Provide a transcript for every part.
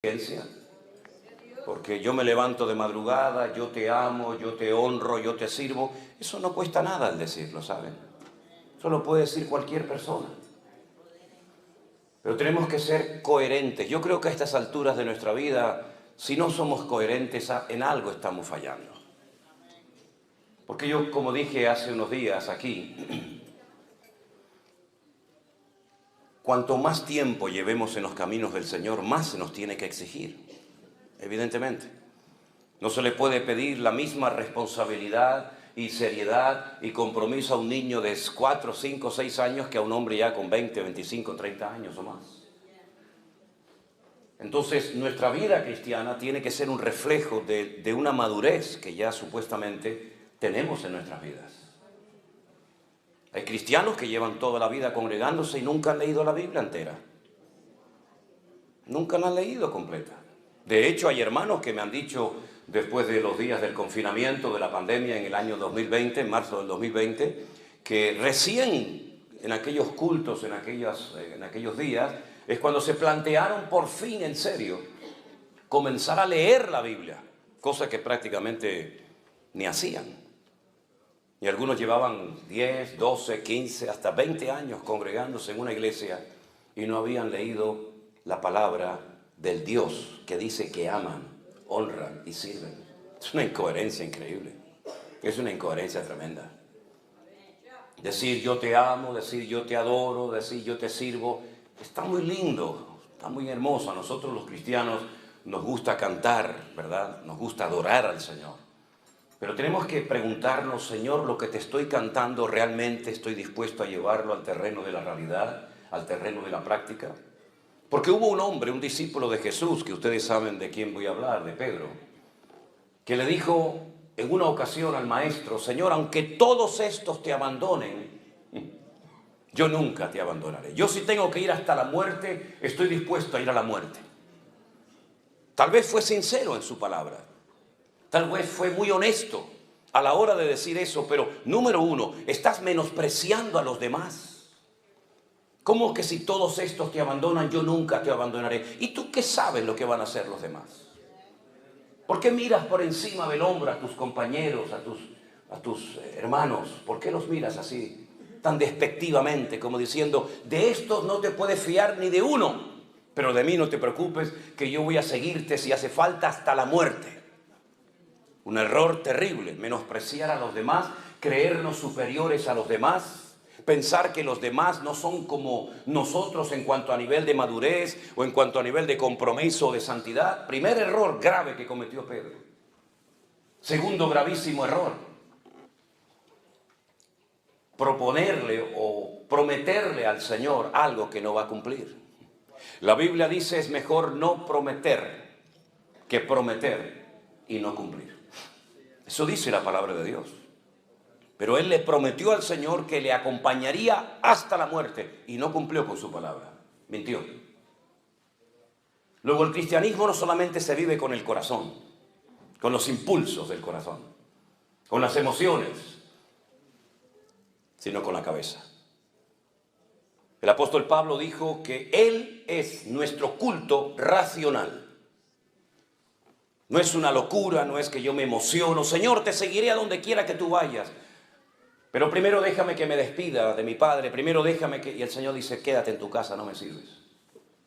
Ciencia, porque yo me levanto de madrugada, yo te amo, yo te honro, yo te sirvo. Eso no cuesta nada al decirlo, ¿saben? Eso lo puede decir cualquier persona. Pero tenemos que ser coherentes. Yo creo que a estas alturas de nuestra vida, si no somos coherentes, en algo estamos fallando. Porque yo, como dije hace unos días aquí, cuanto más tiempo llevemos en los caminos del Señor, más se nos tiene que exigir. Evidentemente, no se le puede pedir la misma responsabilidad y seriedad y compromiso a un niño de 4, 5, 6 años que a un hombre ya con 20, 25, 30 años o más. Entonces, nuestra vida cristiana tiene que ser un reflejo de una madurez que ya supuestamente tenemos en nuestras vidas. Hay cristianos que llevan toda la vida congregándose y nunca han leído la Biblia entera. Nunca la han leído completa. De hecho, hay hermanos que me han dicho, después de los días del confinamiento, de la pandemia en el año 2020, en marzo del 2020, que recién en aquellos cultos, en aquellos días, es cuando se plantearon por fin, en serio, comenzar a leer la Biblia, cosa que prácticamente ni hacían. Y algunos llevaban 10, 12, 15, hasta 20 años congregándose en una iglesia y no habían leído la palabra del Dios que dice que aman, honran y sirven. Es una incoherencia increíble. Es una incoherencia tremenda. Decir yo te amo, decir yo te adoro, decir yo te sirvo, está muy lindo, está muy hermoso. A nosotros los cristianos nos gusta cantar, ¿verdad? Nos gusta adorar al Señor. Pero tenemos que preguntarnos, Señor, lo que te estoy cantando, ¿realmente estoy dispuesto a llevarlo al terreno de la realidad, al terreno de la práctica? Porque hubo un hombre, un discípulo de Jesús, que ustedes saben de quién voy a hablar, de Pedro, que le dijo en una ocasión al maestro: Señor, aunque todos estos te abandonen, yo nunca te abandonaré. Yo, si tengo que ir hasta la muerte, estoy dispuesto a ir a la muerte. Tal vez fue sincero en su palabra, tal vez fue muy honesto a la hora de decir eso, pero número uno, estás menospreciando a los demás. ¿Cómo que si todos estos te abandonan, yo nunca te abandonaré? ¿Y tú qué sabes lo que van a hacer los demás? ¿Por qué miras por encima del hombro a tus compañeros, a tus hermanos? ¿Por qué los miras así, tan despectivamente, como diciendo, de estos no te puedes fiar ni de uno, pero de mí no te preocupes, que yo voy a seguirte si hace falta hasta la muerte? Un error terrible, menospreciar a los demás, creernos superiores a los demás, pensar que los demás no son como nosotros en cuanto a nivel de madurez o en cuanto a nivel de compromiso o de santidad. Primer error grave que cometió Pedro. Segundo gravísimo error, proponerle o prometerle al Señor algo que no va a cumplir. La Biblia dice: es mejor no prometer que prometer y no cumplir. Eso dice la palabra de Dios. Pero él le prometió al Señor que le acompañaría hasta la muerte y no cumplió con su palabra. Mintió. Luego, el cristianismo no solamente se vive con el corazón, con los impulsos del corazón, con las emociones, sino con la cabeza. El apóstol Pablo dijo que Él es nuestro culto racional. No es una locura, no es que yo me emociono. Señor, te seguiré a donde quiera que tú vayas. Pero primero déjame que me despida de mi padre, primero déjame que... Y el Señor dice: quédate en tu casa, no me sirves,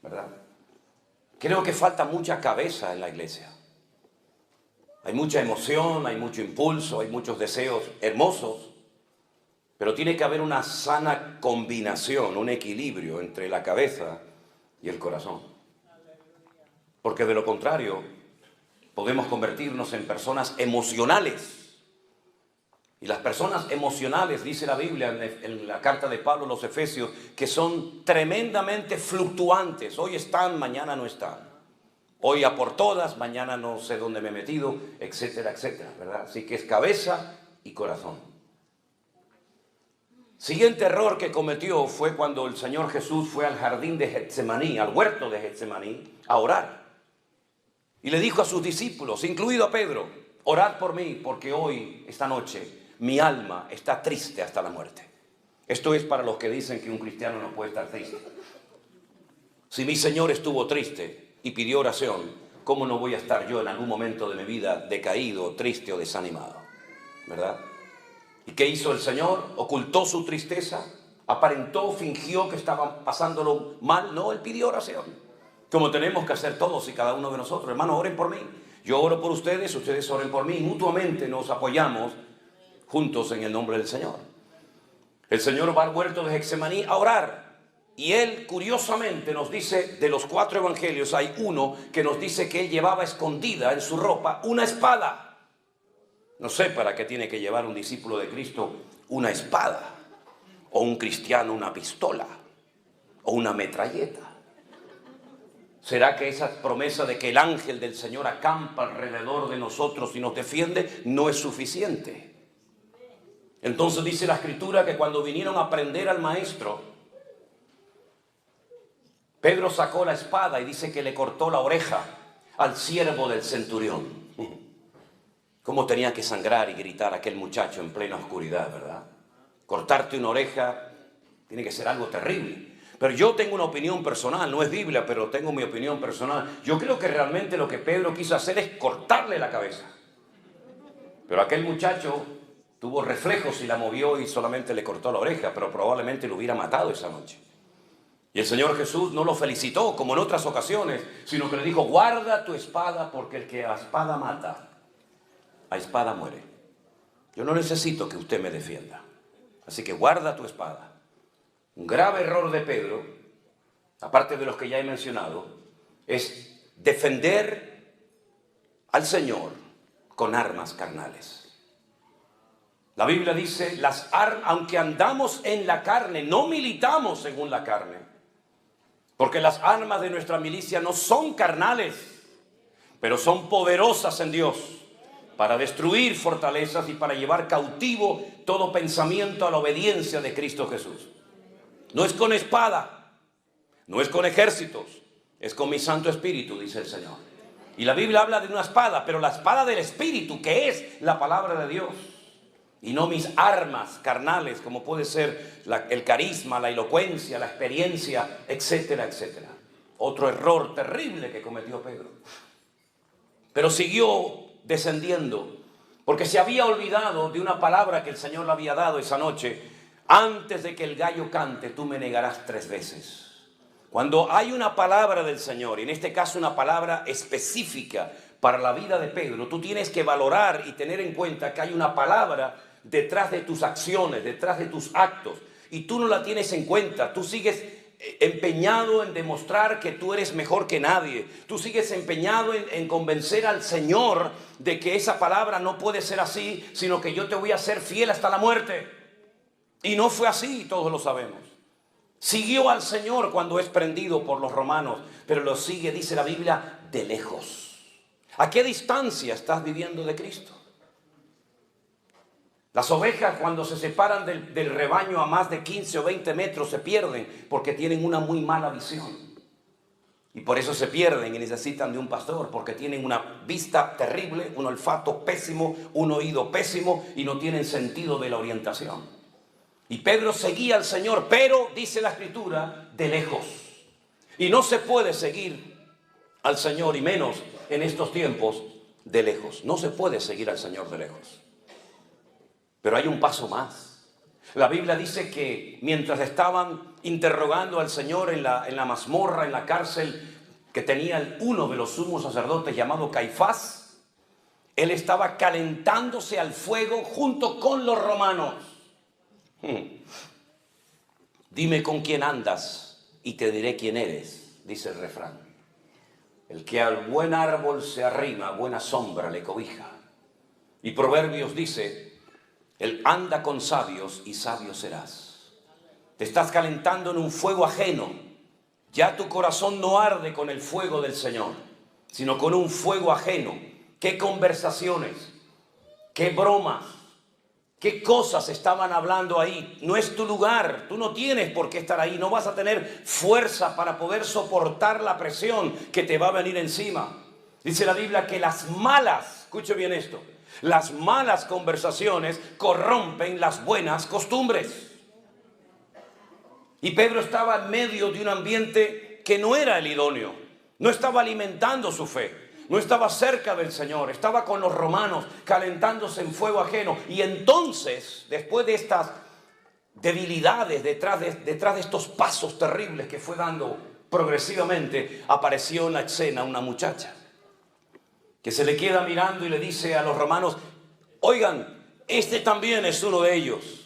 ¿verdad? Creo que falta mucha cabeza en la iglesia. Hay mucha emoción, hay mucho impulso, hay muchos deseos hermosos, pero tiene que haber una sana combinación, un equilibrio entre la cabeza y el corazón. Porque de lo contrario, podemos convertirnos en personas emocionales. Y las personas emocionales, dice la Biblia en la carta de Pablo a los Efesios, que son tremendamente fluctuantes. Hoy están, mañana no están. Hoy a por todas, mañana no sé dónde me he metido, etcétera, etcétera, ¿verdad? Así que es cabeza y corazón. Siguiente error que cometió fue cuando el Señor Jesús fue al jardín de Getsemaní, al huerto de Getsemaní, a orar. Y le dijo a sus discípulos, incluido a Pedro: orad por mí, porque hoy, esta noche, mi alma está triste hasta la muerte. Esto es para los que dicen que un cristiano no puede estar triste. Si mi Señor estuvo triste, y pidió oración, ¿cómo no voy a estar yo en algún momento de mi vida decaído, triste o desanimado? ¿Verdad? ¿Y qué hizo el Señor? ¿Ocultó su tristeza? ¿Aparentó, fingió que estaba pasándolo mal? No, Él pidió oración, como tenemos que hacer todos y cada uno de nosotros. Hermanos, oren por mí, yo oro por ustedes, ustedes oren por mí, mutuamente nos apoyamos juntos en el nombre del Señor. El Señor va al huerto de Getsemaní a orar, y Él curiosamente nos dice, de los 4 evangelios hay uno que nos dice que Él llevaba escondida en su ropa una espada. No sé para qué tiene que llevar un discípulo de Cristo una espada, o un cristiano una pistola, o una metralleta. ¿Será que esa promesa de que el ángel del Señor acampa alrededor de nosotros y nos defiende no es suficiente? Entonces dice la Escritura que cuando vinieron a prender al maestro, Pedro sacó la espada y dice que le cortó la oreja al siervo del centurión. Cómo tenía que sangrar y gritar aquel muchacho en plena oscuridad, ¿verdad? Cortarte una oreja tiene que ser algo terrible. Pero yo tengo una opinión personal, no es Biblia, pero tengo mi opinión personal. Yo creo que realmente lo que Pedro quiso hacer es cortarle la cabeza. Pero aquel muchacho tuvo reflejos y la movió y solamente le cortó la oreja, pero probablemente lo hubiera matado esa noche. Y el Señor Jesús no lo felicitó como en otras ocasiones, sino que le dijo, guarda tu espada, porque el que a espada mata, a espada muere. Yo no necesito que usted me defienda, así que guarda tu espada. Un grave error de Pedro, aparte de los que ya he mencionado, es defender al Señor con armas carnales. La Biblia dice, aunque andamos en la carne, no militamos según la carne, porque las armas de nuestra milicia no son carnales, pero son poderosas en Dios para destruir fortalezas y para llevar cautivo todo pensamiento a la obediencia de Cristo Jesús. No es con espada, no es con ejércitos, es con mi Santo Espíritu, dice el Señor. Y la Biblia habla de una espada, pero la espada del Espíritu, que es la palabra de Dios. Y no mis armas carnales, como puede ser el carisma, la elocuencia, la experiencia, etcétera, etcétera. Otro error terrible que cometió Pedro. Pero siguió descendiendo, porque se había olvidado de una palabra que el Señor le había dado esa noche. Antes de que el gallo cante, tú me negarás 3 veces. Cuando hay una palabra del Señor, y en este caso una palabra específica para la vida de Pedro, tú tienes que valorar y tener en cuenta que hay una palabra detrás de tus acciones, detrás de tus actos, y tú no la tienes en cuenta. Tú sigues empeñado en demostrar que tú eres mejor que nadie. Tú sigues empeñado en convencer al Señor de que esa palabra no puede ser así, sino que yo te voy a ser fiel hasta la muerte. Y no fue así, todos lo sabemos. Siguió al Señor cuando es prendido por los romanos, pero lo sigue, dice la Biblia, de lejos. ¿A qué distancia estás viviendo de Cristo? Las ovejas, cuando se separan del rebaño a más de 15 o 20 metros, se pierden porque tienen una muy mala visión. Y por eso se pierden y necesitan de un pastor, porque tienen una vista terrible, un olfato pésimo, un oído pésimo y no tienen sentido de la orientación. Y Pedro seguía al Señor, pero, dice la Escritura, de lejos. Y no se puede seguir al Señor, y menos en estos tiempos, de lejos. No se puede seguir al Señor de lejos. Pero hay un paso más. La Biblia dice que mientras estaban interrogando al Señor en la mazmorra, en la cárcel que tenía uno de los sumos sacerdotes llamado Caifás, él estaba calentándose al fuego junto con los romanos. Dime con quién andas y te diré quién eres, dice el refrán. El que al buen árbol se arrima, buena sombra le cobija. Y Proverbios dice, él anda con sabios y sabio serás. Te estás calentando en un fuego ajeno. Ya tu corazón no arde con el fuego del Señor, sino con un fuego ajeno. ¿Qué conversaciones? ¿Qué bromas? ¿Qué cosas estaban hablando ahí? No es tu lugar, tú no tienes por qué estar ahí, no vas a tener fuerza para poder soportar la presión que te va a venir encima. Dice la Biblia que las malas, escuche bien esto, las malas conversaciones corrompen las buenas costumbres. Y Pedro estaba en medio de un ambiente que no era el idóneo. no estaba alimentando su fe, no estaba cerca del Señor, estaba con los romanos calentándose en fuego ajeno. Y entonces, después de estas debilidades, detrás de estos pasos terribles que fue dando progresivamente, apareció en la escena una muchacha que se le queda mirando y le dice a los romanos: oigan, este también es uno de ellos.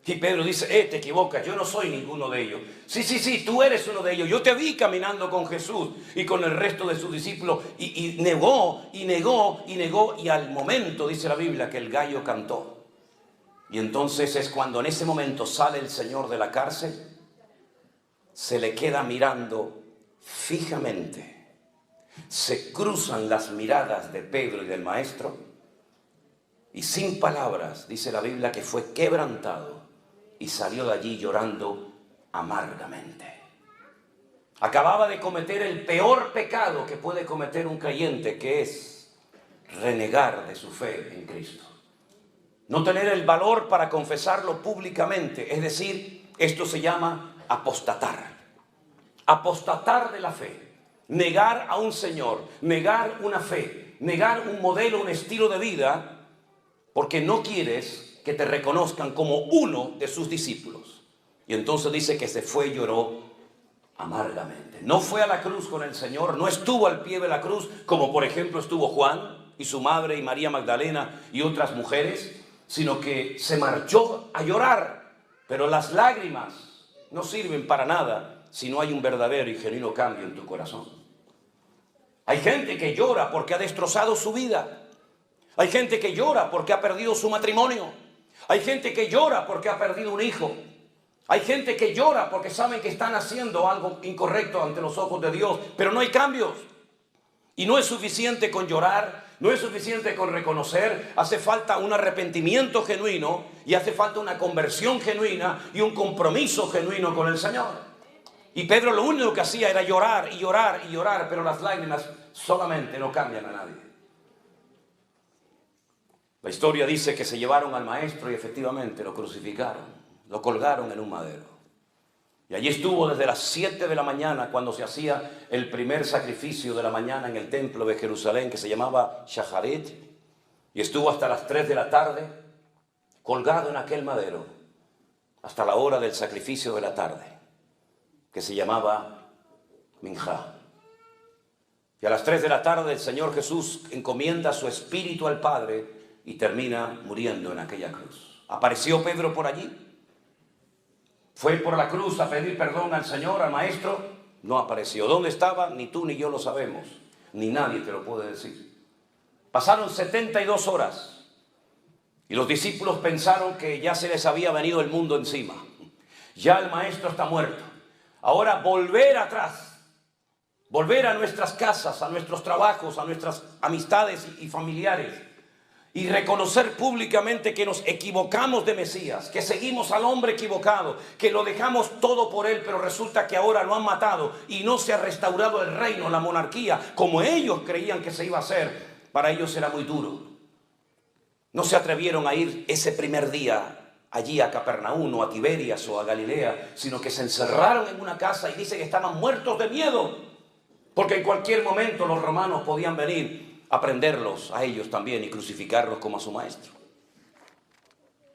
Y Pedro dice: te equivocas, yo no soy ninguno de ellos. Sí, tú eres uno de ellos. Yo te vi caminando con Jesús y con el resto de sus discípulos. Y negó, y al momento, dice la Biblia, que el gallo cantó. Y entonces es cuando en ese momento sale el Señor de la cárcel, se le queda mirando fijamente. Se cruzan las miradas de Pedro y del maestro, y sin palabras, dice la Biblia, que fue quebrantado y salió de allí llorando amargamente. Acababa de cometer el peor pecado que puede cometer un creyente, que es renegar de su fe en Cristo. No tener el valor para confesarlo públicamente, es decir, esto se llama apostatar. Apostatar de la fe. Negar a un Señor, negar una fe, negar un modelo, un estilo de vida, porque no quieres que te reconozcan como uno de sus discípulos. Y entonces dice que se fue y lloró amargamente. No fue a la cruz con el Señor, no estuvo al pie de la cruz, como por ejemplo estuvo Juan y su madre y María Magdalena y otras mujeres, sino que se marchó a llorar. Pero las lágrimas no sirven para nada si no hay un verdadero y genuino cambio en tu corazón. Hay gente que llora porque ha destrozado su vida. Hay gente que llora porque ha perdido su matrimonio. Hay gente que llora porque ha perdido un hijo. Hay gente que llora porque saben que están haciendo algo incorrecto ante los ojos de Dios, pero no hay cambios. Y no es suficiente con llorar, no es suficiente con reconocer, hace falta un arrepentimiento genuino y hace falta una conversión genuina y un compromiso genuino con el Señor. Y Pedro lo único que hacía era llorar y llorar y llorar, pero las lágrimas solamente no cambian a nadie. La historia dice que se llevaron al maestro y efectivamente lo crucificaron, lo colgaron en un madero. Y allí estuvo desde las 7 de la mañana, cuando se hacía el primer sacrificio de la mañana en el templo de Jerusalén, que se llamaba Shacharit, y estuvo hasta las 3 de la tarde, colgado en aquel madero, hasta la hora del sacrificio de la tarde, que se llamaba Minjá. Y a las 3 de la tarde el Señor Jesús encomienda su espíritu al Padre y termina muriendo en aquella cruz. ¿Apareció Pedro por allí? ¿Fue por la cruz a pedir perdón al Señor, al Maestro? No apareció. ¿Dónde estaba? Ni tú ni yo lo sabemos. Ni nadie te lo puede decir. Pasaron 72 horas y los discípulos pensaron que ya se les había venido el mundo encima. Ya el Maestro está muerto. Ahora volver atrás, volver a nuestras casas, a nuestros trabajos, a nuestras amistades y familiares, y reconocer públicamente que nos equivocamos de Mesías, que seguimos al hombre equivocado, que lo dejamos todo por él, pero resulta que ahora lo han matado y no se ha restaurado el reino, la monarquía, como ellos creían que se iba a hacer. Para ellos era muy duro. No se atrevieron a ir ese primer día allí a Capernaum o a Tiberias o a Galilea, sino que se encerraron en una casa y dice que estaban muertos de miedo, porque en cualquier momento los romanos podían venir a prenderlos a ellos también y crucificarlos como a su maestro.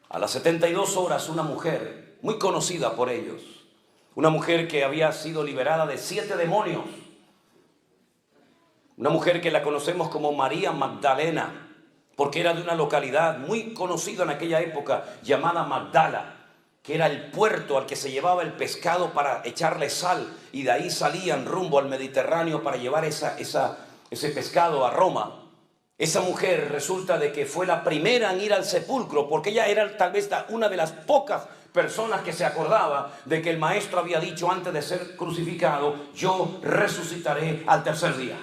A las 72 horas una mujer muy conocida por ellos, una mujer que había sido liberada de 7 demonios, una mujer que la conocemos como María Magdalena, porque era de una localidad muy conocida en aquella época llamada Magdala, que era el puerto al que se llevaba el pescado para echarle sal, y de ahí salían rumbo al Mediterráneo para llevar ese pescado a Roma. Esa mujer resulta de que fue la primera en ir al sepulcro, porque ella era tal vez una de las pocas personas que se acordaba de que el maestro había dicho antes de ser crucificado: yo resucitaré al tercer día.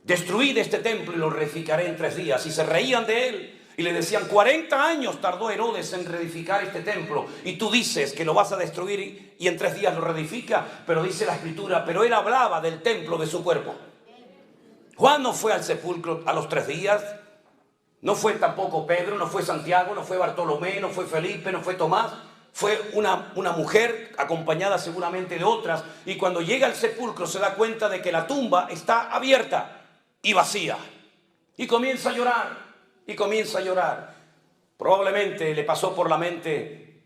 Destruid este templo y lo reedificaré en 3 días. Y se reían de él y le decían: 40 años tardó Herodes en reedificar este templo y tú dices que lo vas a destruir y en 3 días lo reedifica. Pero dice la escritura, pero él hablaba del templo de su cuerpo. Juan no fue al sepulcro a los 3 días, no fue tampoco Pedro, no fue Santiago, no fue Bartolomé, no fue Felipe, no fue Tomás. fue una mujer acompañada seguramente de otras, y cuando llega al sepulcro se da cuenta de que la tumba está abierta y vacía. Y comienza a llorar, y comienza a llorar. Probablemente le pasó por la mente: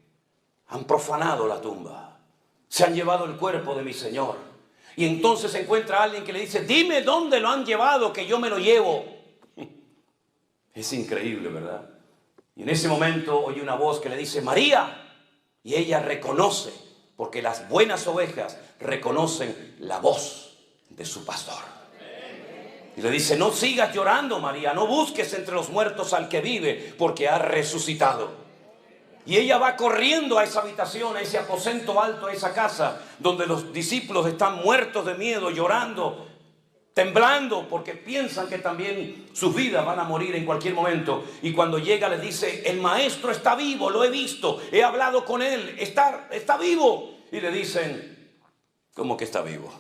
han profanado la tumba, se han llevado el cuerpo de mi Señor. Y entonces encuentra a alguien que le dice: dime dónde lo han llevado, que yo me lo llevo. Es increíble, ¿verdad? Y en ese momento oye una voz que le dice: María. Y ella reconoce, porque las buenas ovejas reconocen la voz de su pastor. Y le dice: no sigas llorando, María, no busques entre los muertos al que vive, porque ha resucitado. Y ella va corriendo a esa habitación, a ese aposento alto, a esa casa, donde los discípulos están muertos de miedo, llorando, temblando, porque piensan que también sus vidas van a morir en cualquier momento. Y cuando llega les dice: el maestro está vivo, lo he visto, he hablado con él, está vivo. Y le dicen: ¿cómo que está vivo?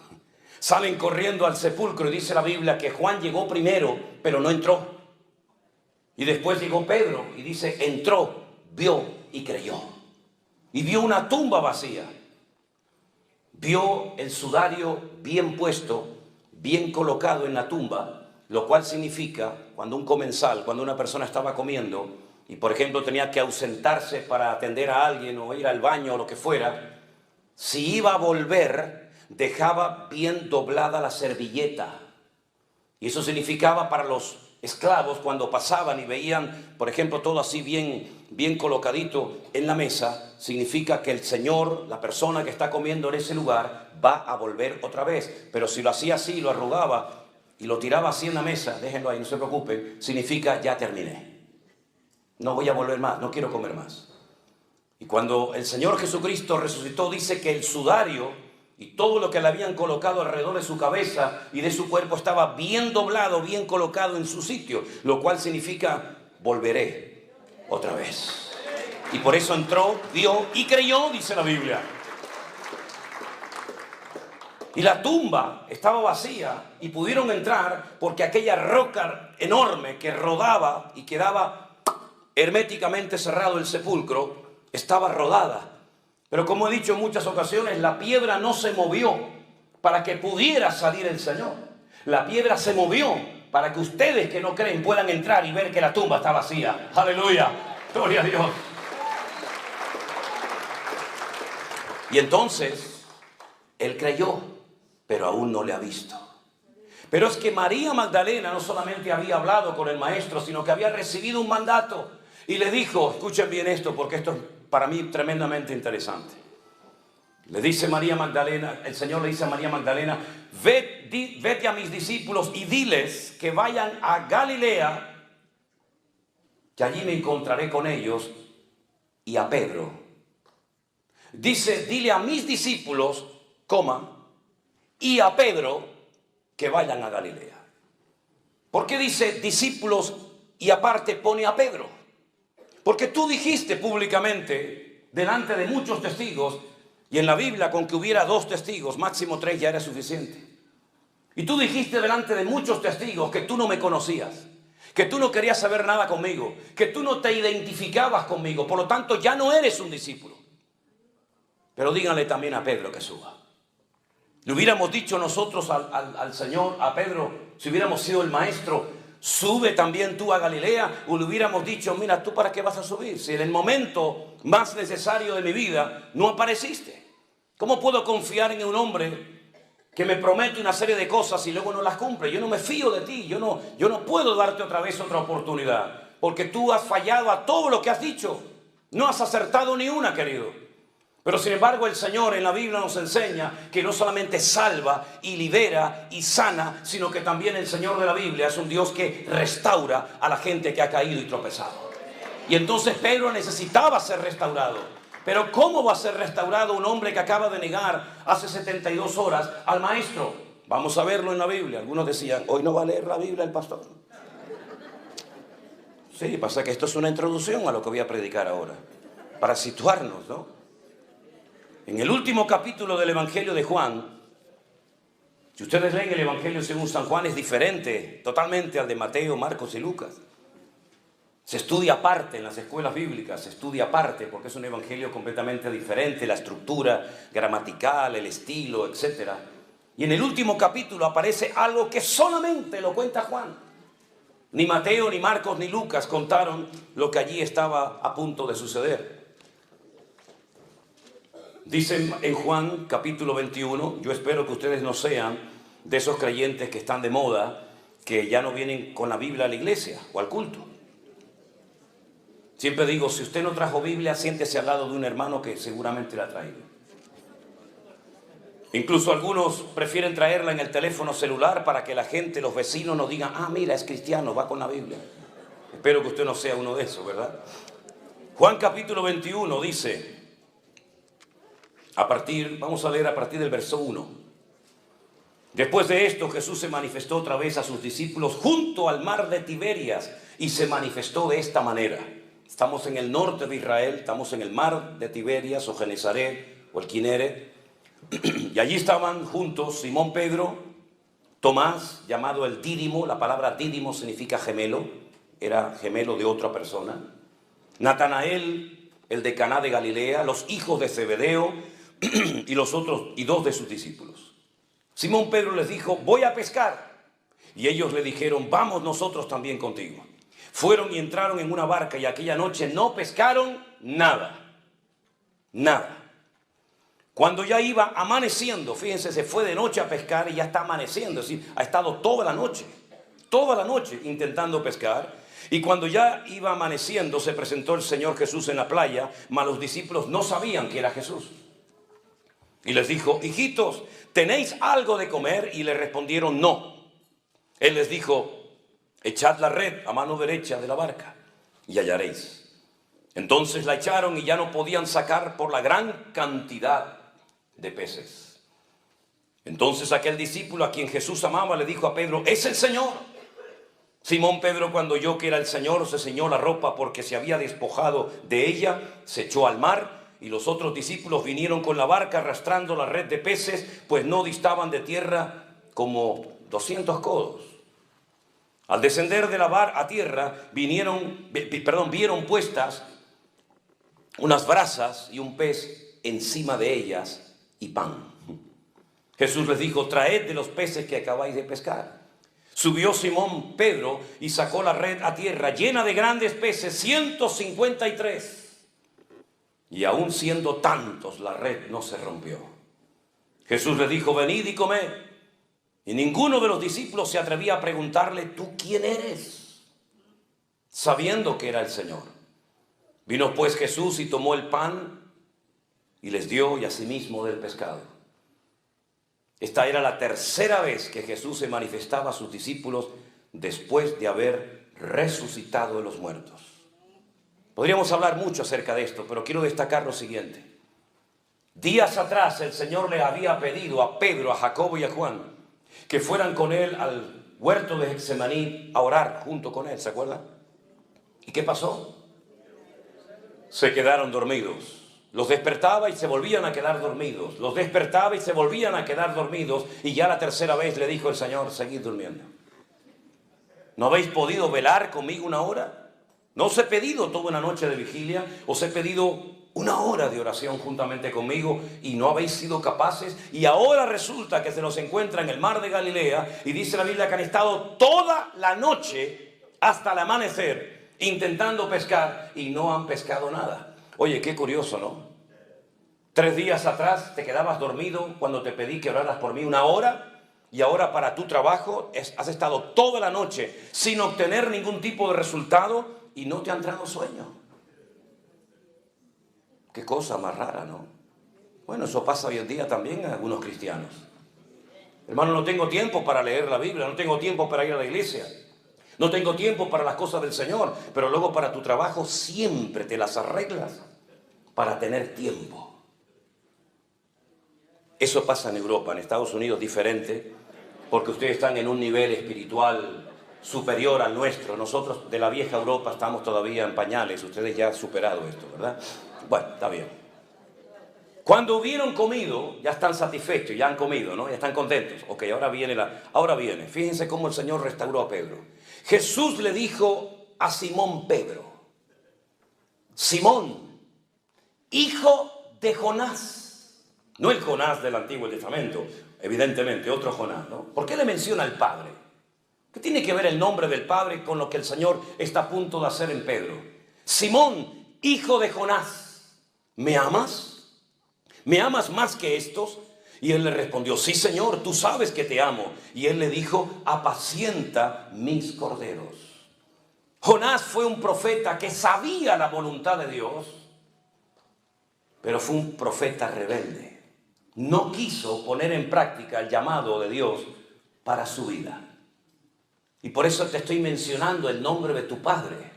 Salen corriendo al sepulcro y dice la Biblia que Juan llegó primero, pero no entró. Y después llegó Pedro y dice: entró, vio y creyó. Y vio una tumba vacía. Vio el sudario bien puesto, bien colocado en la tumba, lo cual significa, cuando un comensal, cuando una persona estaba comiendo y por ejemplo tenía que ausentarse para atender a alguien o ir al baño o lo que fuera, si iba a volver, dejaba bien doblada la servilleta. Y eso significaba para los esclavos, cuando pasaban y veían, por ejemplo, todo así bien colocadito en la mesa, significa que el Señor, la persona que está comiendo en ese lugar, va a volver otra vez. Pero si lo hacía así, lo arrugaba y lo tiraba así en la mesa, déjenlo ahí, no se preocupen, significa: ya terminé, no voy a volver más, no quiero comer más. Y cuando el Señor Jesucristo resucitó, dice que el sudario y todo lo que le habían colocado alrededor de su cabeza y de su cuerpo estaba bien doblado, bien colocado en su sitio, lo cual significa: volveré otra vez. Y por eso entró, vio y creyó, dice la Biblia. Y la tumba estaba vacía y pudieron entrar porque aquella roca enorme que rodaba y quedaba herméticamente cerrado el sepulcro estaba rodada. Pero como he dicho en muchas ocasiones, la piedra no se movió para que pudiera salir el Señor. La piedra se movió para que ustedes que no creen puedan entrar y ver que la tumba está vacía. ¡Aleluya! ¡Gloria a Dios! Y entonces, él creyó, pero aún no le ha visto. Pero es que María Magdalena no solamente había hablado con el maestro, sino que había recibido un mandato. Y le dijo, escuchen bien esto, porque esto es para mí tremendamente interesante. Le dice María Magdalena, el Señor le dice a María Magdalena: vete a mis discípulos y diles que vayan a Galilea, que allí me encontraré con ellos, y a Pedro. Dice: dile a mis discípulos, y a Pedro, que vayan a Galilea. ¿Por qué dice discípulos y aparte pone a Pedro? Porque tú dijiste públicamente, delante de muchos testigos, y en la Biblia con que hubiera 2 testigos, máximo 3 ya era suficiente. Y tú dijiste delante de muchos testigos que tú no me conocías, que tú no querías saber nada conmigo, que tú no te identificabas conmigo, por lo tanto ya no eres un discípulo. Pero díganle también a Pedro que suba. Le hubiéramos dicho nosotros al Señor, a Pedro, si hubiéramos sido el maestro: sube también tú a Galilea. O le hubiéramos dicho: mira, ¿tú para qué vas a subir? Si en el momento más necesario de mi vida no apareciste. ¿Cómo puedo confiar en un hombre que me promete una serie de cosas y luego no las cumple? Yo no me fío de ti, yo no puedo darte otra vez otra oportunidad, porque tú has fallado a todo lo que has dicho. No has acertado ni una, querido. Pero sin embargo el Señor en la Biblia nos enseña que no solamente salva y libera y sana, sino que también el Señor de la Biblia es un Dios que restaura a la gente que ha caído y tropezado. Y entonces Pedro necesitaba ser restaurado. Pero ¿cómo va a ser restaurado un hombre que acaba de negar hace 72 horas al maestro? Vamos a verlo en la Biblia. Algunos decían: hoy no va a leer la Biblia el pastor. Sí, pasa que esto es una introducción a lo que voy a predicar ahora, para situarnos, ¿no? En el último capítulo del Evangelio de Juan, si ustedes leen el Evangelio según San Juan, es diferente totalmente al de Mateo, Marcos y Lucas. Se estudia aparte en las escuelas bíblicas, se estudia aparte porque es un evangelio completamente diferente, la estructura gramatical, el estilo, etc. Y en el último capítulo aparece algo que solamente lo cuenta Juan. Ni Mateo, ni Marcos, ni Lucas contaron lo que allí estaba a punto de suceder. Dice en Juan capítulo 21, yo espero que ustedes no sean de esos creyentes que están de moda, que ya no vienen con la Biblia a la iglesia o al culto. Siempre digo, si usted no trajo Biblia, siéntese al lado de un hermano que seguramente la ha traído. Incluso algunos prefieren traerla en el teléfono celular para que la gente, los vecinos nos digan, ah, mira, es cristiano, va con la Biblia. Espero que usted no sea uno de esos, ¿verdad? Juan capítulo 21 dice, vamos a leer a partir del verso 1. Después de esto, Jesús se manifestó otra vez a sus discípulos junto al mar de Tiberias y se manifestó de esta manera. Estamos en el norte de Israel, estamos en el mar de Tiberias o Genesaret o el Kineret. Y allí estaban juntos Simón Pedro, Tomás, llamado el Dídimo, la palabra Dídimo significa gemelo, era gemelo de otra persona, Natanael, el de Caná de Galilea, los hijos de Zebedeo y dos de sus discípulos. Simón Pedro les dijo, voy a pescar. Y ellos le dijeron, vamos nosotros también contigo. Fueron y entraron en una barca y aquella noche no pescaron nada. Nada. Cuando ya iba amaneciendo, fíjense, se fue de noche a pescar y ya está amaneciendo, es decir, ha estado toda la noche intentando pescar. Y cuando ya iba amaneciendo, se presentó el Señor Jesús en la playa, mas los discípulos no sabían que era Jesús. Y les dijo, hijitos, ¿tenéis algo de comer? Y le respondieron, no. Él les dijo, echad la red a mano derecha de la barca y hallaréis. Entonces la echaron y ya no podían sacar por la gran cantidad de peces. Entonces aquel discípulo a quien Jesús amaba le dijo a Pedro, es el Señor. Simón Pedro, cuando oyó que era el Señor, se ceñó la ropa porque se había despojado de ella, se echó al mar y los otros discípulos vinieron con la barca arrastrando la red de peces, pues no distaban de tierra como 200 codos. Al descender de la barca a tierra, vieron puestas unas brasas y un pez encima de ellas y pan. Jesús les dijo, traed de los peces que acabáis de pescar. Subió Simón Pedro y sacó la red a tierra llena de grandes peces, 153. Y aún siendo tantos, la red no se rompió. Jesús les dijo, venid y comed. Y ninguno de los discípulos se atrevía a preguntarle, ¿tú quién eres? Sabiendo que era el Señor. Vino pues Jesús y tomó el pan y les dio y asimismo del pescado. Esta era la tercera vez que Jesús se manifestaba a sus discípulos después de haber resucitado de los muertos. Podríamos hablar mucho acerca de esto, pero quiero destacar lo siguiente. Días atrás el Señor le había pedido a Pedro, a Jacobo y a Juan que fueran con él al huerto de Getsemaní a orar junto con él, ¿se acuerdan? ¿Y qué pasó? Se quedaron dormidos. Los despertaba y se volvían a quedar dormidos. Los despertaba y se volvían a quedar dormidos. Y ya la tercera vez le dijo el Señor, seguid durmiendo. ¿No habéis podido velar conmigo una hora? ¿No os he pedido toda una noche de vigilia? ¿Os he pedido una hora de oración juntamente conmigo y no habéis sido capaces? Y ahora resulta que se los encuentra en el mar de Galilea y dice la Biblia que han estado toda la noche hasta el amanecer intentando pescar y no han pescado nada. Oye, qué curioso, ¿no? 3 días atrás te quedabas dormido cuando te pedí que oraras por mí una hora y ahora para tu trabajo has estado toda la noche sin obtener ningún tipo de resultado y no te ha entrado sueño. Qué cosa más rara, ¿no? Bueno, eso pasa hoy en día también en algunos cristianos. Hermano, no tengo tiempo para leer la Biblia, no tengo tiempo para ir a la iglesia. No tengo tiempo para las cosas del Señor, pero luego para tu trabajo siempre te las arreglas para tener tiempo. Eso pasa en Europa, en Estados Unidos diferente, porque ustedes están en un nivel espiritual superior al nuestro. Nosotros de la vieja Europa estamos todavía en pañales, ustedes ya han superado esto, ¿verdad? Bueno, está bien. Cuando hubieron comido, ya están satisfechos, ya han comido, ¿no? Ya están contentos. Ok, ahora viene. Fíjense cómo el Señor restauró a Pedro. Jesús le dijo a Simón Pedro: Simón, hijo de Jonás. No el Jonás del Antiguo Testamento, evidentemente, otro Jonás, ¿no? ¿Por qué le menciona al Padre? ¿Qué tiene que ver el nombre del Padre con lo que el Señor está a punto de hacer en Pedro? Simón, hijo de Jonás, ¿me amas? ¿Me amas más que estos? Y él le respondió: sí, Señor, tú sabes que te amo. Y él le dijo: apacienta mis corderos. Jonás fue un profeta que sabía la voluntad de Dios, pero fue un profeta rebelde. No quiso poner en práctica el llamado de Dios para su vida. Y por eso te estoy mencionando el nombre de tu padre,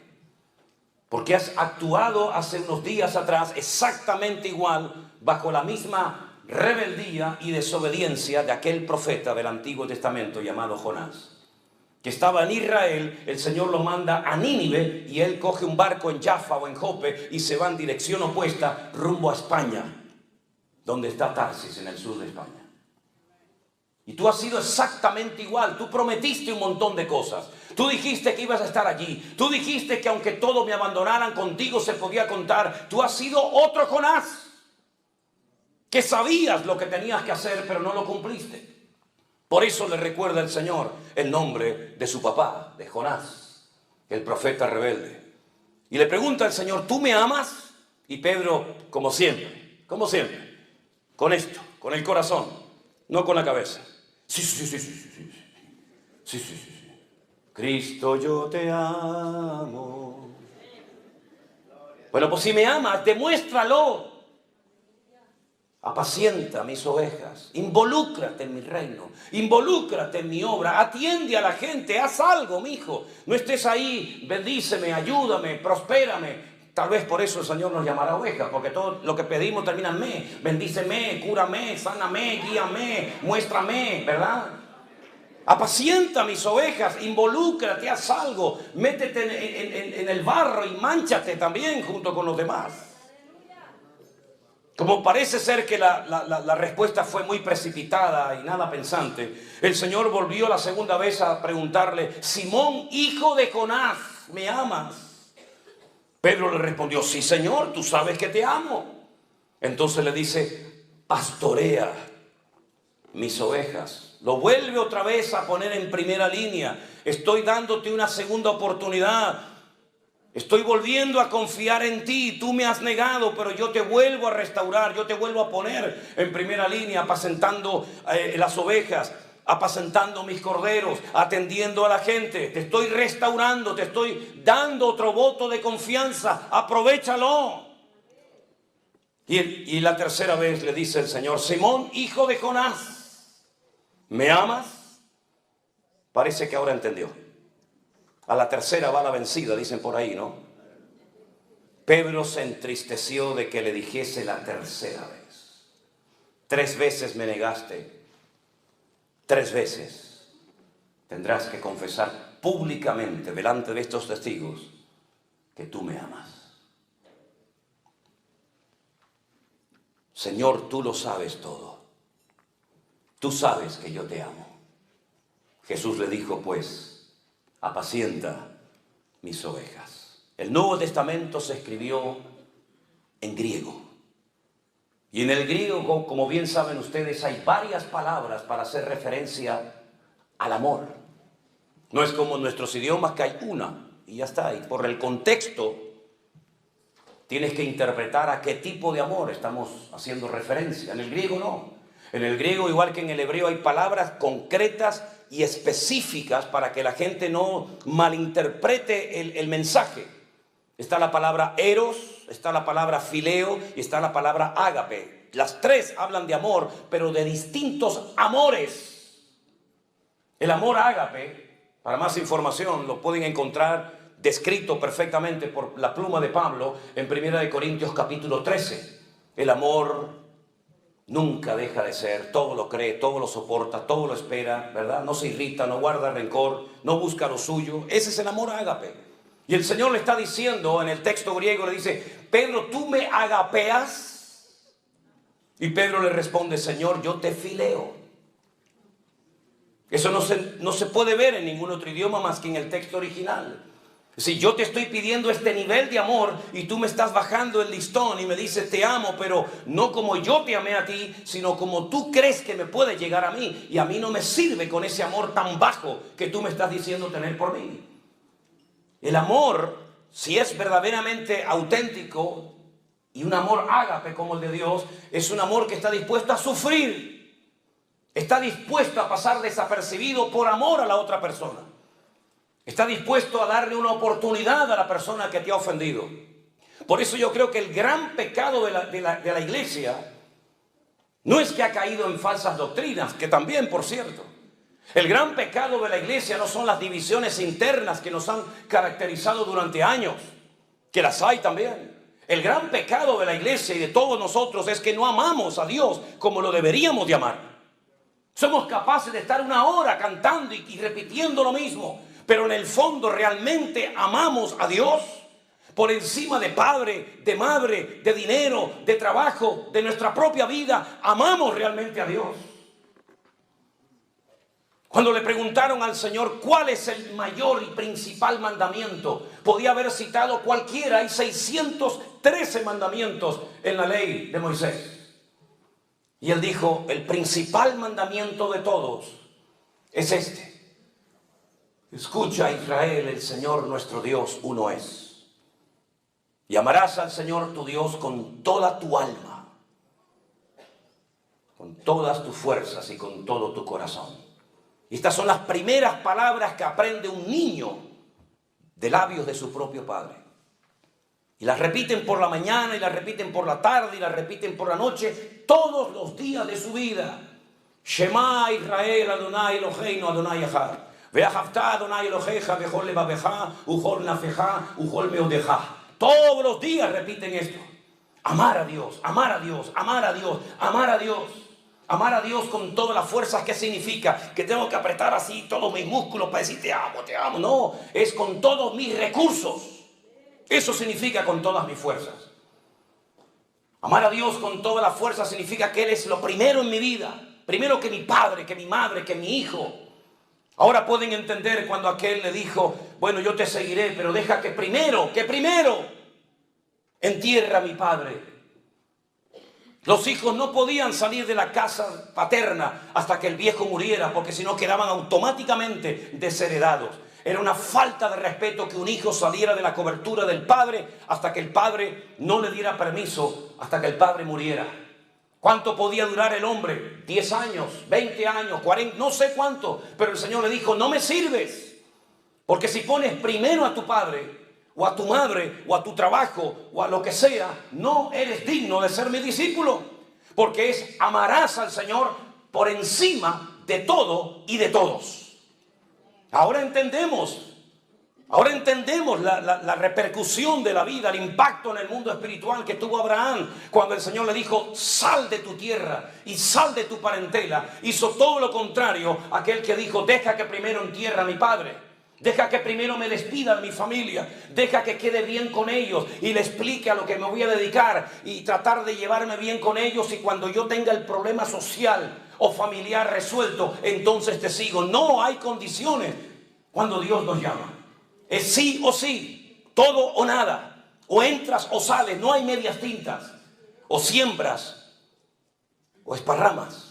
porque has actuado hace unos días atrás exactamente igual, bajo la misma rebeldía y desobediencia de aquel profeta del Antiguo Testamento llamado Jonás, que estaba en Israel. El Señor lo manda a Nínive y él coge un barco en Jaffa o en Jope y se va en dirección opuesta rumbo a España, donde está Tarsis, en el sur de España. Y tú has sido exactamente igual. Tú prometiste un montón de cosas. Tú dijiste que ibas a estar allí. Tú dijiste que aunque todos me abandonaran, contigo se podía contar. Tú has sido otro Jonás, que sabías lo que tenías que hacer, pero no lo cumpliste. Por eso le recuerda el Señor el nombre de su papá, de Jonás, el profeta rebelde. Y le pregunta al Señor: ¿tú me amas? Y Pedro, como siempre, con esto, con el corazón, no con la cabeza: sí. Cristo, yo te amo. Bueno, pues si me amas, demuéstralo. Apacienta mis ovejas, involúcrate en mi reino, involúcrate en mi obra, atiende a la gente, haz algo, mi hijo. No estés ahí: bendíceme, ayúdame, prospérame. Tal vez por eso el Señor nos llamará ovejas, porque todo lo que pedimos termina en me. Bendíceme, cúrame, sáname, guíame, muéstrame, ¿verdad? Apacienta mis ovejas, involúcrate, haz algo, métete en el barro y mánchate también junto con los demás. Como parece ser que la respuesta fue muy precipitada y nada pensante, el Señor volvió la segunda vez a preguntarle: Simón, hijo de Jonás, ¿me amas? Pedro le respondió: sí, Señor, tú sabes que te amo. Entonces le dice: pastorea mis ovejas. Lo vuelve otra vez a poner en primera línea. Estoy dándote una segunda oportunidad. Estoy volviendo a confiar en ti. Tú me has negado, pero yo te vuelvo a restaurar. Yo te vuelvo a poner en primera línea, apacentando las ovejas, apacentando mis corderos, atendiendo a la gente. Te estoy restaurando, te estoy dando otro voto de confianza. Aprovechalo. Y la tercera vez le dice el Señor: Simón, hijo de Jonás, ¿me amas? Parece que ahora entendió. A la tercera va la vencida, dicen por ahí, ¿no? Pedro se entristeció de que le dijese la tercera vez: 3 veces me negaste, 3 veces tendrás que confesar públicamente delante de estos testigos que tú me amas. Señor, tú lo sabes todo. Tú sabes que yo te amo. Jesús le dijo, pues: apacienta mis ovejas. El Nuevo Testamento se escribió en griego. Y en el griego, como bien saben ustedes, hay varias palabras para hacer referencia al amor. No es como en nuestros idiomas, que hay una y ya está. Y por el contexto tienes que interpretar a qué tipo de amor estamos haciendo referencia. En el griego no. En el griego, igual que en el hebreo, hay palabras concretas y específicas para que la gente no malinterprete el mensaje. Está la palabra eros, está la palabra fileo y está la palabra ágape. Las 3 hablan de amor, pero de distintos amores. El amor ágape, para más información, lo pueden encontrar descrito perfectamente por la pluma de Pablo en 1 Corintios capítulo 13. El amor nunca deja de ser, todo lo cree, todo lo soporta, todo lo espera, ¿verdad? No se irrita, no guarda rencor, no busca lo suyo. Ese es el amor ágape. Y el Señor le está diciendo en el texto griego, le dice: Pedro, ¿tú me agapeas? Y Pedro le responde: Señor, yo te fileo. Eso no se puede ver en ningún otro idioma más que en el texto original. Si yo te estoy pidiendo este nivel de amor y tú me estás bajando el listón y me dices te amo, pero no como yo te amé a ti, sino como tú crees que me puede llegar a mí, y a mí no me sirve con ese amor tan bajo que tú me estás diciendo tener por mí. El amor, si es verdaderamente auténtico y un amor ágape como el de Dios, es un amor que está dispuesto a sufrir, está dispuesto a pasar desapercibido por amor a la otra persona. Está dispuesto a darle una oportunidad a la persona que te ha ofendido. Por eso yo creo que el gran pecado de la iglesia no es que ha caído en falsas doctrinas, que también, por cierto. El gran pecado de la iglesia no son las divisiones internas que nos han caracterizado durante años, que las hay también. El gran pecado de la iglesia y de todos nosotros es que no amamos a Dios como lo deberíamos de amar. Somos capaces de estar una hora cantando y repitiendo lo mismo, pero en el fondo realmente amamos a Dios por encima de padre, de madre, de dinero, de trabajo, de nuestra propia vida. Amamos realmente a Dios. Cuando le preguntaron al Señor cuál es el mayor y principal mandamiento, podía haber citado cualquiera. Hay 613 mandamientos en la ley de Moisés. Y él dijo, el principal mandamiento de todos es este: escucha, Israel, el Señor nuestro Dios uno es. Y amarás al Señor tu Dios con toda tu alma, con todas tus fuerzas y con todo tu corazón. Y estas son las primeras palabras que aprende un niño de labios de su propio padre. Y las repiten por la mañana, y las repiten por la tarde, y las repiten por la noche, todos los días de su vida. Shema Israel, Adonai Eloheinu, Adonai Echad. Ve'ahavta Adonai Elohecha bechol levavecha, uchol nafecha, uchol meodecha. Todos los días repiten esto. Amar a Dios, amar a Dios, amar a Dios, amar a Dios. Amar a Dios con todas las fuerzas. ¿Qué significa? Que tengo que apretar así todos mis músculos para decir te amo, te amo. No, es con todos mis recursos. Eso significa con todas mis fuerzas. Amar a Dios con todas las fuerzas significa que Él es lo primero en mi vida. Primero que mi padre, que mi madre, que mi hijo. Ahora pueden entender cuando aquel le dijo, bueno, yo te seguiré, pero deja que primero entierra a mi padre. Los hijos no podían salir de la casa paterna hasta que el viejo muriera, porque si no quedaban automáticamente desheredados. Era una falta de respeto que un hijo saliera de la cobertura del padre hasta que el padre no le diera permiso, hasta que el padre muriera. ¿Cuánto podía durar el hombre? 10 años, 20 años, 40, no sé cuánto. Pero el Señor le dijo, no me sirves. Porque si pones primero a tu padre, o a tu madre, o a tu trabajo, o a lo que sea, no eres digno de ser mi discípulo. Porque es amarás al Señor por encima de todo y de todos. Ahora entendemos la repercusión de la vida, el impacto en el mundo espiritual que tuvo Abraham cuando el Señor le dijo, sal de tu tierra y sal de tu parentela. Hizo todo lo contrario a aquel que dijo, deja que primero entierre a mi padre. Deja que primero me despida de mi familia. Deja que quede bien con ellos y le explique a lo que me voy a dedicar y tratar de llevarme bien con ellos. Y cuando yo tenga el problema social o familiar resuelto, entonces te sigo. No hay condiciones cuando Dios nos llama. Es sí o sí, todo o nada. O entras o sales, no hay medias tintas. O siembras o esparramas.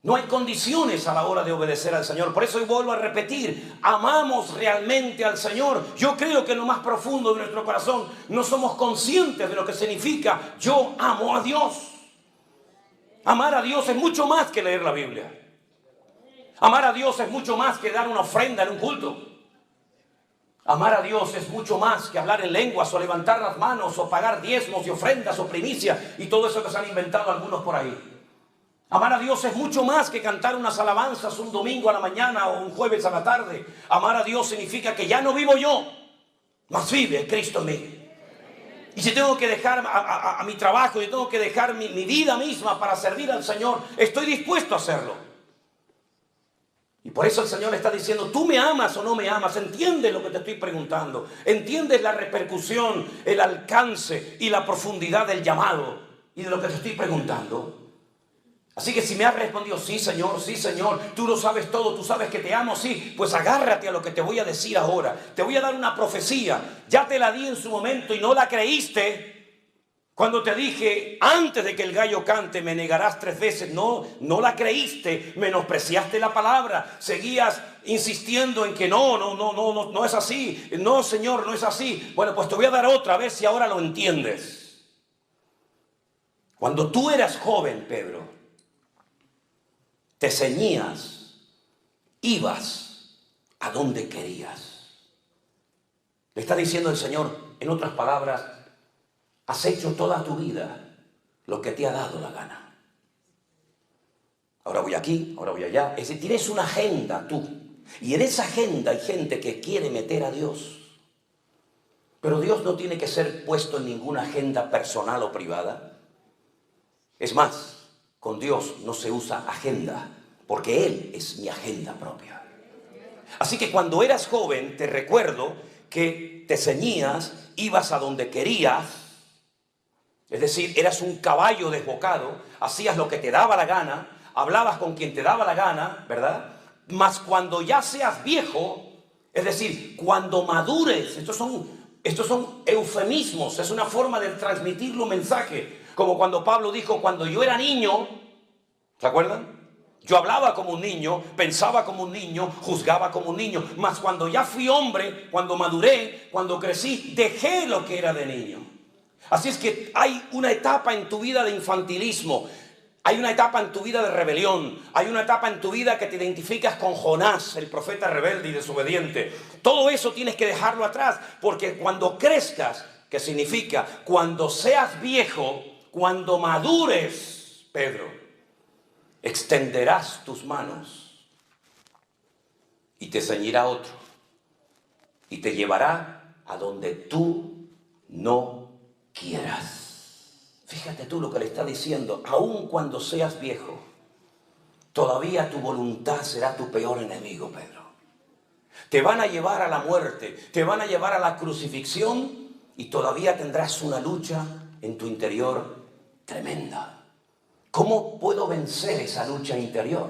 No hay condiciones a la hora de obedecer al Señor. Por eso hoy vuelvo a repetir, amamos realmente al Señor. Yo creo que en lo más profundo de nuestro corazón no somos conscientes de lo que significa yo amo a Dios. Amar a Dios es mucho más que leer la Biblia. Amar a Dios es mucho más que dar una ofrenda en un culto. Amar a Dios es mucho más que hablar en lenguas o levantar las manos o pagar diezmos y ofrendas o primicias y todo eso que se han inventado algunos por ahí. Amar a Dios es mucho más que cantar unas alabanzas un domingo a la mañana o un jueves a la tarde. Amar a Dios significa que ya no vivo yo, mas vive Cristo en mí. Y si tengo que dejar a mi trabajo, y tengo que dejar mi vida misma para servir al Señor, estoy dispuesto a hacerlo. Y por eso el Señor le está diciendo, ¿tú me amas o no me amas? ¿Entiendes lo que te estoy preguntando? ¿Entiendes la repercusión, el alcance y la profundidad del llamado y de lo que te estoy preguntando? Así que si me has respondido, sí Señor, tú lo sabes todo, tú sabes que te amo, sí, pues agárrate a lo que te voy a decir ahora. Te voy a dar una profecía, ya te la di en su momento y no la creíste. Cuando te dije, antes de que el gallo cante, me negarás 3 veces. No la creíste, menospreciaste la palabra, seguías insistiendo en que no es así. No, Señor, no es así. Bueno, pues te voy a dar otra, a ver si ahora lo entiendes. Cuando tú eras joven, Pedro, te ceñías, ibas a donde querías. Le está diciendo el Señor, en otras palabras, has hecho toda tu vida lo que te ha dado la gana. Ahora voy aquí, ahora voy allá. Es decir, tienes una agenda tú. Y en esa agenda hay gente que quiere meter a Dios. Pero Dios no tiene que ser puesto en ninguna agenda personal o privada. Es más, con Dios no se usa agenda, porque Él es mi agenda propia. Así que cuando eras joven, te recuerdo que te ceñías, ibas a donde querías. Es decir, eras un caballo desbocado, hacías lo que te daba la gana, hablabas con quien te daba la gana, ¿verdad? Mas cuando ya seas viejo, es decir, cuando madures, estos son eufemismos, es una forma de transmitir un mensaje. Como cuando Pablo dijo, cuando yo era niño, ¿se acuerdan? Yo hablaba como un niño, pensaba como un niño, juzgaba como un niño. Mas cuando ya fui hombre, cuando maduré, cuando crecí, dejé lo que era de niño. Así es que hay una etapa en tu vida de infantilismo. Hay una etapa en tu vida de rebelión. Hay una etapa en tu vida que te identificas con Jonás, el profeta rebelde y desobediente. Todo eso tienes que dejarlo atrás, porque cuando crezcas, ¿qué significa? Cuando seas viejo, cuando madures, Pedro, extenderás tus manos y te ceñirá otro y te llevará a donde tú no quieras. Fíjate tú lo que le está diciendo. Aun cuando seas viejo, todavía tu voluntad será tu peor enemigo, Pedro. Te van a llevar a la muerte, te van a llevar a la crucifixión y todavía tendrás una lucha en tu interior tremenda. ¿Cómo puedo vencer esa lucha interior?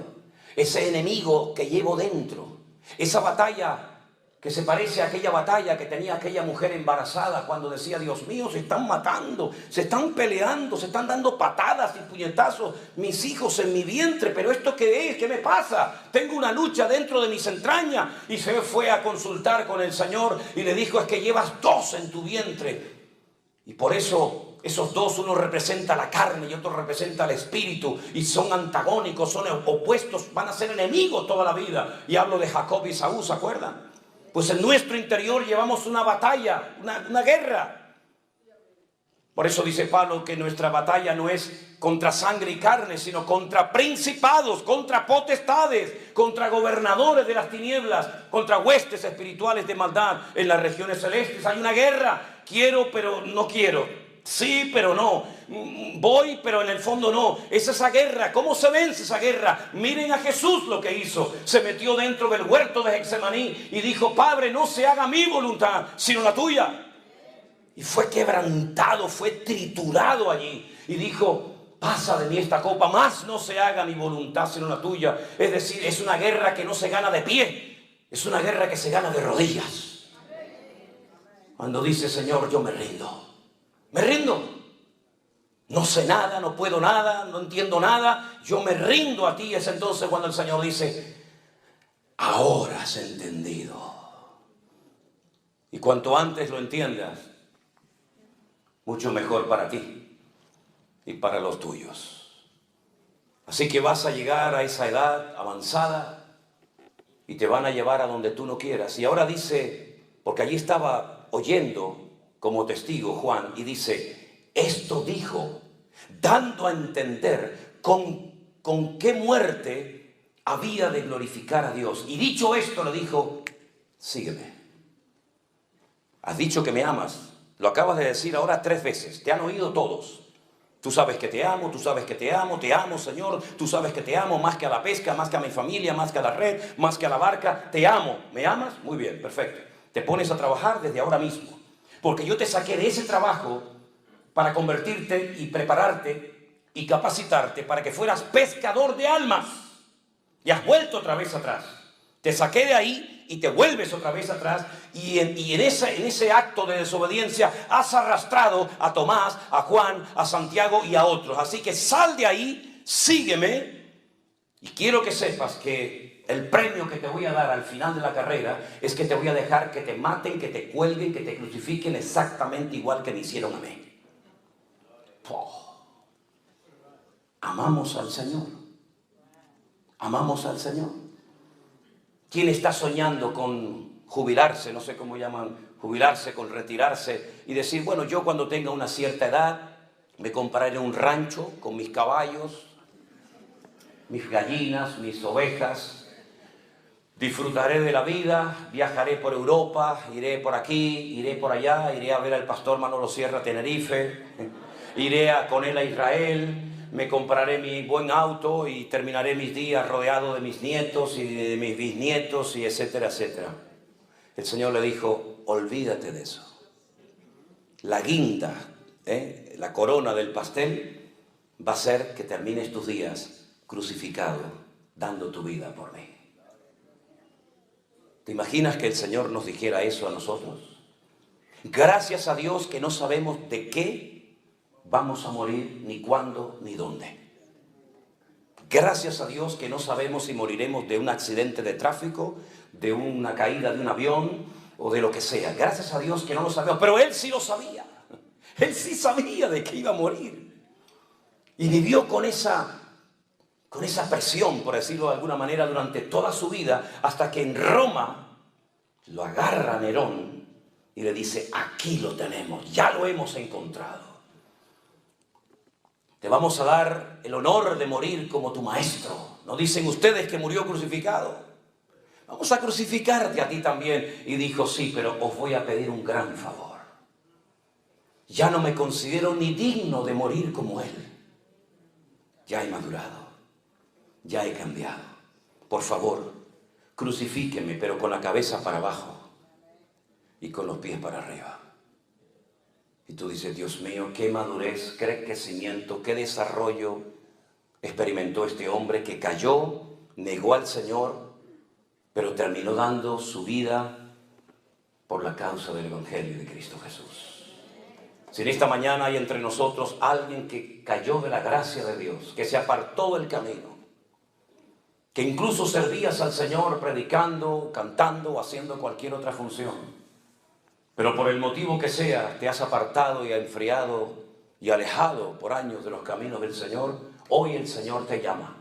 Ese enemigo que llevo dentro. Esa batalla que se parece a aquella batalla que tenía aquella mujer embarazada cuando decía, Dios mío, se están matando, se están peleando, se están dando patadas y puñetazos mis hijos en mi vientre. ¿Pero esto qué es? ¿Qué me pasa? Tengo una lucha dentro de mis entrañas. Y se fue a consultar con el Señor y le dijo, es que llevas 2 en tu vientre. Y por eso esos 2, uno representa la carne y otro representa el espíritu, y son antagónicos, son opuestos, van a ser enemigos toda la vida. Y hablo de Jacob y Esaú, ¿se acuerdan? Pues en nuestro interior llevamos una batalla, una guerra. Por eso dice Pablo que nuestra batalla no es contra sangre y carne, sino contra principados, contra potestades, contra gobernadores de las tinieblas, contra huestes espirituales de maldad en las regiones celestes. Hay una guerra. Quiero, pero no quiero. Sí, pero no. Voy, pero en el fondo no. Es esa guerra. ¿Cómo se vence esa guerra? Miren a Jesús lo que hizo. Se metió dentro del huerto de Getsemaní y dijo, Padre, no se haga mi voluntad, sino la tuya. Y fue quebrantado, fue triturado allí. Y dijo, pasa de mí esta copa, más no se haga mi voluntad, sino la tuya. Es decir, es una guerra que no se gana de pie. Es una guerra que se gana de rodillas. Cuando dice, Señor, yo me rindo. Me rindo. No sé nada, no puedo nada, no entiendo nada. Yo me rindo a ti. Es entonces cuando el Señor dice, ahora has entendido. Y cuanto antes lo entiendas, mucho mejor para ti y para los tuyos. Así que vas a llegar a esa edad avanzada y te van a llevar a donde tú no quieras. Y ahora dice, porque allí estaba oyendo como testigo Juan, y dice, esto dijo, dando a entender con qué muerte había de glorificar a Dios. Y dicho esto le dijo, sígueme. Has dicho que me amas. Lo acabas de decir ahora 3 veces. Te han oído todos. Tú sabes que te amo, tú sabes que te amo, Señor. Tú sabes que te amo más que a la pesca, más que a mi familia, más que a la red, más que a la barca. Te amo. ¿Me amas? Muy bien, perfecto. Te pones a trabajar desde ahora mismo. Porque yo te saqué de ese trabajo para convertirte y prepararte y capacitarte para que fueras pescador de almas. Y has vuelto otra vez atrás. Te saqué de ahí y te vuelves otra vez atrás. Y en ese acto de desobediencia has arrastrado a Tomás, a Juan, a Santiago y a otros. Así que sal de ahí, sígueme. Y quiero que sepas que el premio que te voy a dar al final de la carrera es que te voy a dejar que te maten, que te cuelguen, que te crucifiquen exactamente igual que me hicieron a mí. Oh. Amamos al Señor. Amamos al Señor. ¿Quién está soñando con jubilarse? No sé cómo llaman, jubilarse, con retirarse y decir, bueno, yo cuando tenga una cierta edad me compraré un rancho con mis caballos, mis gallinas, mis ovejas, disfrutaré de la vida, viajaré por Europa, iré por aquí, iré por allá, iré a ver al pastor Manolo Sierra a Tenerife, iré con él a Israel, me compraré mi buen auto y terminaré mis días rodeado de mis nietos y de mis bisnietos y etcétera, etcétera. El Señor le dijo, olvídate de eso. La guinda, la corona del pastel va a ser que termines tus días crucificado, dando tu vida por mí. ¿Te imaginas que el Señor nos dijera eso a nosotros? Gracias a Dios que no sabemos de qué vamos a morir, ni cuándo, ni dónde. Gracias a Dios que no sabemos si moriremos de un accidente de tráfico, de una caída de un avión o de lo que sea. Gracias a Dios que no lo sabemos, pero Él sí lo sabía. Él sí sabía de que iba a morir. Y vivió con esa presión, por decirlo de alguna manera, durante toda su vida, hasta que en Roma lo agarra Nerón y le dice, aquí lo tenemos, ya lo hemos encontrado. Te vamos a dar el honor de morir como tu maestro. ¿No dicen ustedes que murió crucificado? Vamos a crucificarte a ti también. Y dijo, sí, pero os voy a pedir un gran favor. Ya no me considero ni digno de morir como él. Ya he madurado. Ya he cambiado. Por favor, crucifíqueme, pero con la cabeza para abajo y con los pies para arriba. Y tú dices, Dios mío, qué madurez, qué crecimiento, qué desarrollo experimentó este hombre que cayó, negó al Señor, pero terminó dando su vida por la causa del Evangelio de Cristo Jesús. Si en esta mañana hay entre nosotros alguien que cayó de la gracia de Dios, que se apartó del camino, que incluso servías al Señor predicando, cantando o haciendo cualquier otra función, pero por el motivo que sea te has apartado y enfriado y alejado por años de los caminos del Señor, hoy el Señor te llama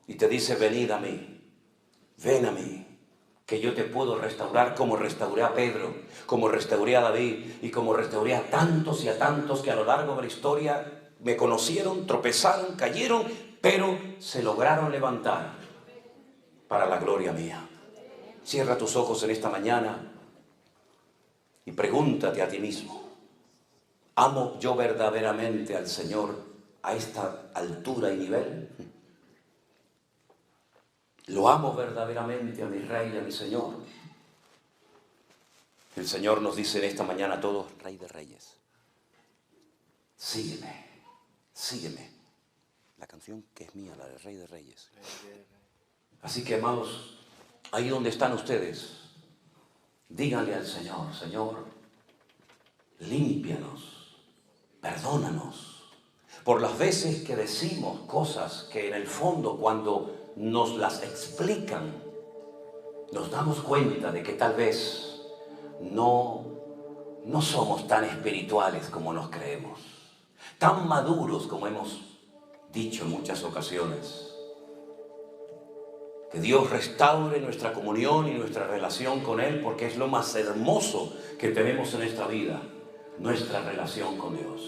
y te dice, venid a mí, ven a mí, que yo te puedo restaurar como restauré a Pedro, como restauré a David y como restauré a tantos y a tantos que a lo largo de la historia me conocieron, tropezaron, cayeron, pero se lograron levantar para la gloria mía. Cierra tus ojos en esta mañana y pregúntate a ti mismo, ¿amo yo verdaderamente al Señor a esta altura y nivel? ¿Lo amo verdaderamente a mi Rey y a mi Señor? El Señor nos dice en esta mañana a todos, Rey de Reyes, sígueme, sígueme. La canción que es mía, la de Rey de Reyes. Así que, amados, ahí donde están ustedes, díganle al Señor, Señor, límpianos, perdónanos, por las veces que decimos cosas que en el fondo cuando nos las explican, nos damos cuenta de que tal vez no somos tan espirituales como nos creemos, tan maduros como hemos dicho en muchas ocasiones. Que Dios restaure nuestra comunión y nuestra relación con Él, porque es lo más hermoso que tenemos en esta vida, nuestra relación con Dios.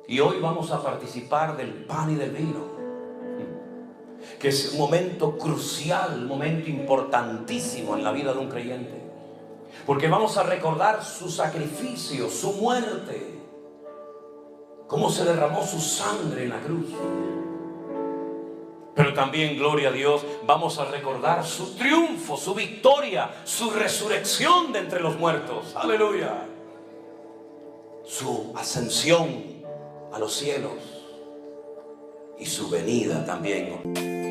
Y hoy vamos a participar del pan y del vino, que es un momento crucial, un momento importantísimo en la vida de un creyente, porque vamos a recordar su sacrificio, su muerte, cómo se derramó su sangre en la cruz. Pero también, gloria a Dios, vamos a recordar su triunfo, su victoria, su resurrección de entre los muertos. Aleluya. Su ascensión a los cielos y su venida también.